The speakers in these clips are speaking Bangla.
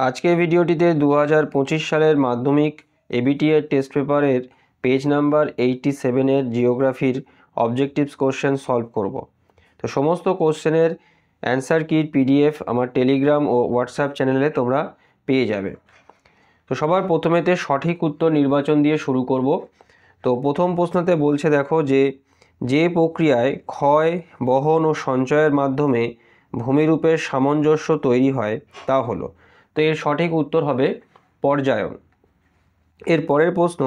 আজকের ভিডিওটিতে 2025 সালের মাধ্যমিক এবিটি এর টেস্ট পেপারের পেজ নাম্বার 87 এর জিওগ্রাফির অবজেক্টিভস কোশ্চেন সলভ করব। তো সমস্ত কোশ্চেনের অ্যান্সার কিট পিডিএফ আমার টেলিগ্রাম ও হোয়াটসঅ্যাপ চ্যানেলে তোমরা পেয়ে যাবে। তো সবার প্রথমেতে সঠিক উত্তর নির্বাচন দিয়ে শুরু করব। তো প্রথম প্রশ্নতে বলছে দেখো যে প্রক্রিয়ায় ক্ষয়, বহন ও সঞ্চয়ের মাধ্যমে ভূমিরূপের সামঞ্জস্য তৈরি হয় তা হলো। তো এর সঠিক উত্তর হবে পর্যায়ন। এর পরের প্রশ্ন,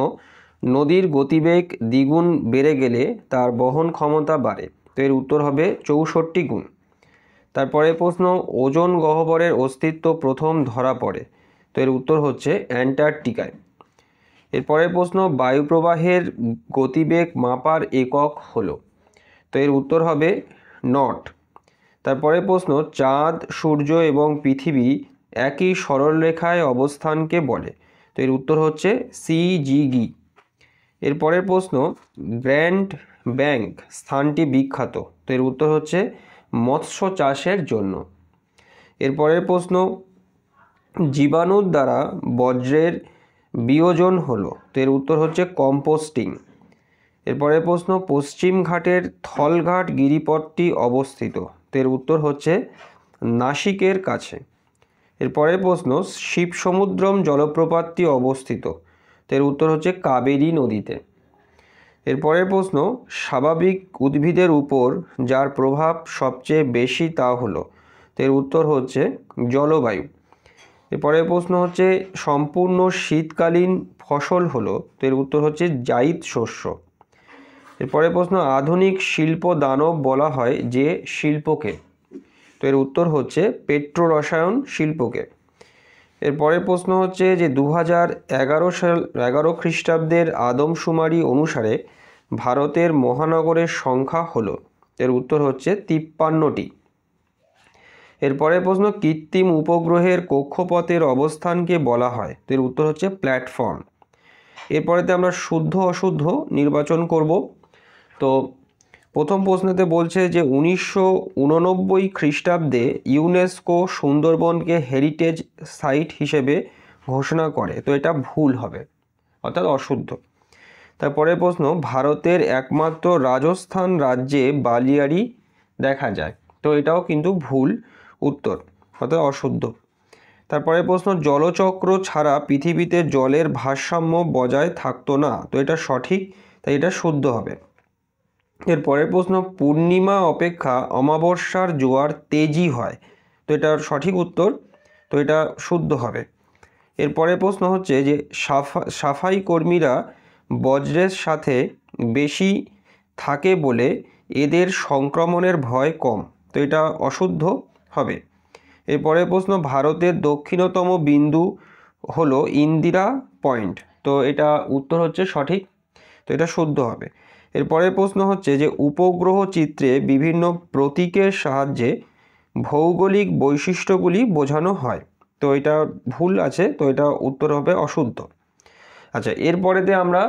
নদীর গতিবেগ দ্বিগুণ বেড়ে গেলে তার বহন ক্ষমতা বাড়ে। তো এর উত্তর হবে 64 গুণ। তারপরের প্রশ্ন, ওজোন গহ্বরের অস্তিত্ব প্রথম ধরা পড়ে। তো এর উত্তর হচ্ছে অ্যান্টার্কটিকায়। এরপরের প্রশ্ন, বায়ুপ্রবাহের গতিবেগ মাপার একক হলো। তো এর উত্তর হবে নট। তারপরের প্রশ্ন, চাঁদ, সূর্য এবং পৃথিবী একই সরলরেখায় অবস্থানকে বলে। তো এর উত্তর হচ্ছে সিজিগি। এরপরের প্রশ্ন, গ্র্যান্ড ব্যাংক স্থানটি বিখ্যাত। তো এর উত্তর হচ্ছে মৎস্য চাষের জন্য। এরপরের প্রশ্ন, জীবাণুর দ্বারা বজ্রের বিয়োজন হলো। তো এর উত্তর হচ্ছে কম্পোস্টিং। এরপরের প্রশ্ন, পশ্চিম ঘাটের থলঘাট গিরিপথটি অবস্থিত। তো এর উত্তর হচ্ছে নাসিকের কাছে। এরপরের প্রশ্ন, শিবসমুদ্রম জলপ্রপাতটি অবস্থিত। তো এর উত্তর হচ্ছে কাবেরী নদীতে। এরপরের প্রশ্ন, স্বাভাবিক উদ্ভিদের উপর যার প্রভাব সবচেয়ে বেশি তা হলো। তো এর উত্তর হচ্ছে জলবায়ু। এরপরের প্রশ্ন হচ্ছে সম্পূর্ণ শীতকালীন ফসল হলো। তো এর উত্তর হচ্ছে জায়িদ শস্য। এরপরের প্রশ্ন, আধুনিক শিল্প দানব বলা হয় যে শিল্পকে। তো এর উত্তর হচ্ছে পেট্রোরসায়ন শিল্পকে। এরপরের প্রশ্ন হচ্ছে যে 2011 খ্রিস্টাব্দের আদমশুমারি অনুসারে ভারতের মহানগরের সংখ্যা হলো। এর উত্তর হচ্ছে 53টি। এরপরের প্রশ্ন, কৃত্রিম উপগ্রহের কক্ষপথের অবস্থানকে বলা হয়। তো এর উত্তর হচ্ছে প্ল্যাটফর্ম। এরপরেতে আমরা শুদ্ধ অশুদ্ধ নির্বাচন করব। তো প্রথম প্রশ্নতে বলছে যে 1989 খ্রিস্টাব্দে ইউনেস্কো সুন্দরবনকে হেরিটেজ সাইট হিসেবে ঘোষণা করে। তো এটা ভুল হবে, অর্থাৎ অশুদ্ধ। তারপরে প্রশ্ন, ভারতের একমাত্র রাজস্থান রাজ্যে বালিয়াড়ি দেখা যায়। তো এটাও কিন্তু ভুল উত্তর, অর্থাৎ অশুদ্ধ। তারপরে প্রশ্ন, জলচক্র ছাড়া পৃথিবীতে জলের ভারসাম্য বজায় থাকতো না। তো এটা সঠিক, তাই এটা শুদ্ধ হবে। এরপরের প্রশ্ন, পূর্ণিমা অপেক্ষা অমাবস্যার জোয়ার তেজি হয়। তো এটার সঠিক উত্তর, তো এটা শুদ্ধ হবে। এরপরের প্রশ্ন হচ্ছে যে সাফাই কর্মীরা বজ্রের সাথে বেশি থাকে বলে এদের সংক্রমণের ভয় কম। তো এটা অশুদ্ধ হবে। এরপরের প্রশ্ন, ভারতের দক্ষিণতম বিন্দু হলো ইন্দিরা পয়েন্ট। তো এটা উত্তর হচ্ছে সঠিক, তো এটা শুদ্ধ হবে। এরপরের প্রশ্ন হচ্ছে যে উপগ্রহ চিত্রে বিভিন্ন প্রতীকের সাহায্যে ভৌগোলিক বৈশিষ্ট্যগুলি বোঝানো হয়। তো এটা ভুল আছে, তো এটা উত্তর হবে অশুদ্ধ। আচ্ছা, এরপরেতে আমরা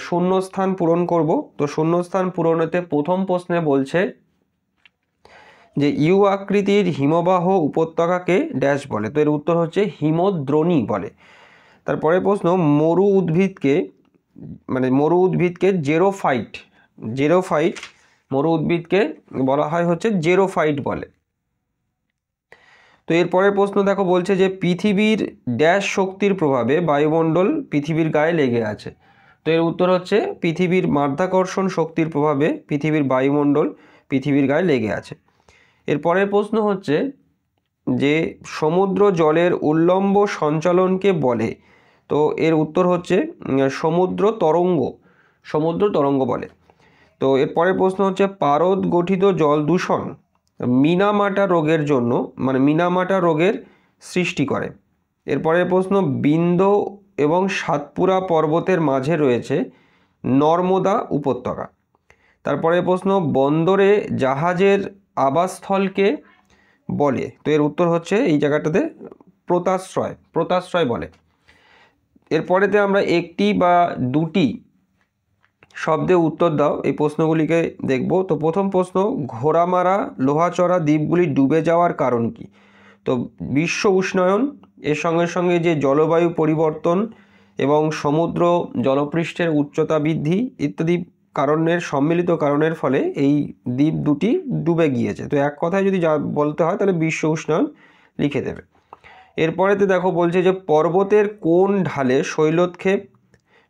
শূন্যস্থান পূরণ করব। তো শূন্যস্থান পূরণেতে প্রথম প্রশ্নে বলছে যে ইউ আকৃতির হিমবাহ উপত্যকাকে ড্যাশ বলে। তো এর উত্তর হচ্ছে হিমদ্রোণী বলে। তারপরে প্রশ্ন, মরু উদ্ভিদকে জেরোফাইট মরু উদ্ভিদকে বলা হয় হচ্ছে জেরোফাইট বলে। তো এরপরের প্রশ্ন দেখো, বলছে যে পৃথিবীর ড্যাশ শক্তির প্রভাবে বায়ুমণ্ডল পৃথিবীর গায়ে লেগে আছে। তো এর উত্তর হচ্ছে পৃথিবীর মাধ্যাকর্ষণ শক্তির প্রভাবে পৃথিবীর বায়ুমণ্ডল পৃথিবীর গায়ে লেগে আছে। এরপরের প্রশ্ন হচ্ছে যে সমুদ্র জলের উল্লম্ব সঞ্চালনকে বলে। তো এর উত্তর হচ্ছে সমুদ্র তরঙ্গ বলে। তো এরপরের প্রশ্ন হচ্ছে পারদ গঠিত জল দূষণ মিনামাটা রোগের জন্য মিনামাটা রোগের সৃষ্টি করে। এরপরের প্রশ্ন, বিন্ধ্য এবং সাতপুরা পর্বতের মাঝে রয়েছে নর্মদা উপত্যকা। তারপরে প্রশ্ন, বন্দরে জাহাজের আবাসস্থলকে বলে। তো এর উত্তর হচ্ছে এই জায়গাটাতে পোতাশ্রয় বলে। এরপরেতে আমরা একটি বা দুটি শব্দে উত্তর দাও, এই প্রশ্নগুলিকে দেখব। তো প্রথম প্রশ্ন, ঘোড়ামারা লোহাচড়া দ্বীপগুলি ডুবে যাওয়ার কারণ কি? তো বিশ্ব উষ্ণায়ন, এর সঙ্গে সঙ্গে যে জলবায়ু পরিবর্তন এবং সমুদ্র জলপৃষ্ঠের উচ্চতা বৃদ্ধি ইত্যাদি কারণের সম্মিলিত কারণের ফলে এই দ্বীপ দুটি ডুবে গিয়েছে। তো এক কথায় যদি যা বলতে হয় তাহলে বিশ্ব উষ্ণায়ন লিখে দেবে। এরপরেতে দেখো বলছে যে পর্বতের কোন ঢালে শৈলক্ষেপ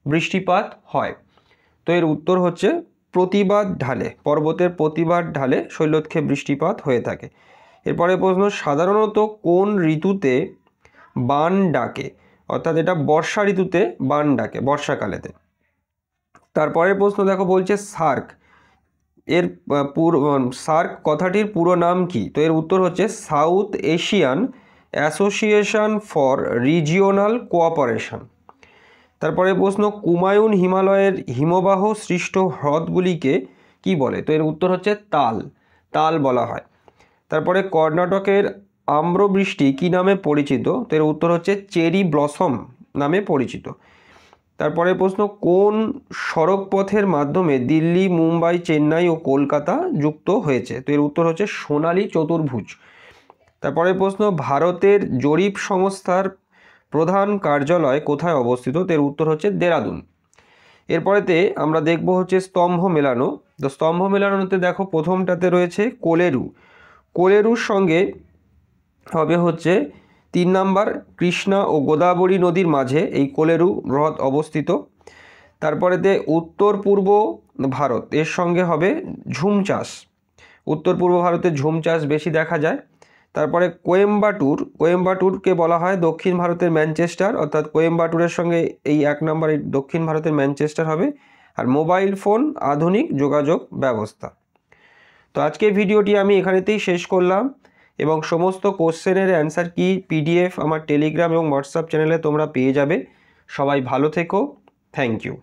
বৃষ্টিপাত হয়। তো এর উত্তর হচ্ছে প্রতিবাদ ঢালে, পর্বতের প্রতিবাদ ঢালে শৈলক্ষেপ বৃষ্টিপাত হয়ে থাকে। এরপরে প্রশ্ন, সাধারণত কোন ঋতুতে বান ডাকে, অর্থাৎ এটা বর্ষা ঋতুতে বান ডাকে, বর্ষাকালেতে। তারপরের প্রশ্ন দেখো বলছে সার্ক, এর সার্ক কথাটির পুরো নাম কি। তো এর উত্তর হচ্ছে south Asian association for regional cooperation. তারপরে প্রশ্ন, কুমায়ুন হিমালয়ের হিমবাহ সৃষ্ট হ্রদগুলিকে কি বলে। তো এর উত্তর হচ্ছে তাল, তাল বলা হয়। তারপরে কর্ণাটকের আম্রবৃষ্টি কি নামে পরিচিত। তো এর উত্তর হচ্ছে চেরি ব্লসম নামে পরিচিত। তারপরে প্রশ্ন, কোন সড়কপথের মাধ্যমে দিল্লি, মুম্বাই, চেন্নাই ও কলকাতা যুক্ত হয়েছে। তো এর উত্তর হচ্ছে সোনালী চতুর্ভুজ। তারপরে প্রশ্ন, ভারতের জরিপ সংস্থার প্রধান কার্যালয় কোথায় অবস্থিত। তো এর উত্তর হচ্ছে দেরাদুন। এরপরেতে আমরা দেখব হচ্ছে স্তম্ভ মেলানো। তো স্তম্ভ মেলানোতে দেখো প্রথমটাতে রয়েছে কোলেরু, কোলেরুর সঙ্গে হবে হচ্ছে 3 নাম্বার কৃষ্ণা ও গোদাবরী নদীর মাঝে এই কোলেরু হ্রদ অবস্থিত। তারপরেতে উত্তর পূর্ব ভারত, এর সঙ্গে হবে ঝুম চাষ, উত্তর পূর্ব ভারতে ঝুম চাষ বেশি দেখা যায়। তারপরে কোয়েম্বাটুর, কোয়েম্বাটুরকে বলা হয় দক্ষিণ ভারতের ম্যানচেস্টার, অর্থাৎ কোয়েম্বাটুরের সঙ্গে এই 1 নম্বর এই দক্ষিণ ভারতের ম্যানচেস্টার হবে। আর মোবাইল ফোন আধুনিক যোগাযোগ ব্যবস্থা। তো আজকে ভিডিওটি আমি এখানেতেই শেষ করলাম এবং সমস্ত কোশ্চেনের অ্যান্সার কি পিডিএফ আমার টেলিগ্রাম এবং হোয়াটসঅ্যাপ চ্যানেলে তোমরা পেয়ে যাবে। সবাই ভালো থেকো, থ্যাংক ইউ।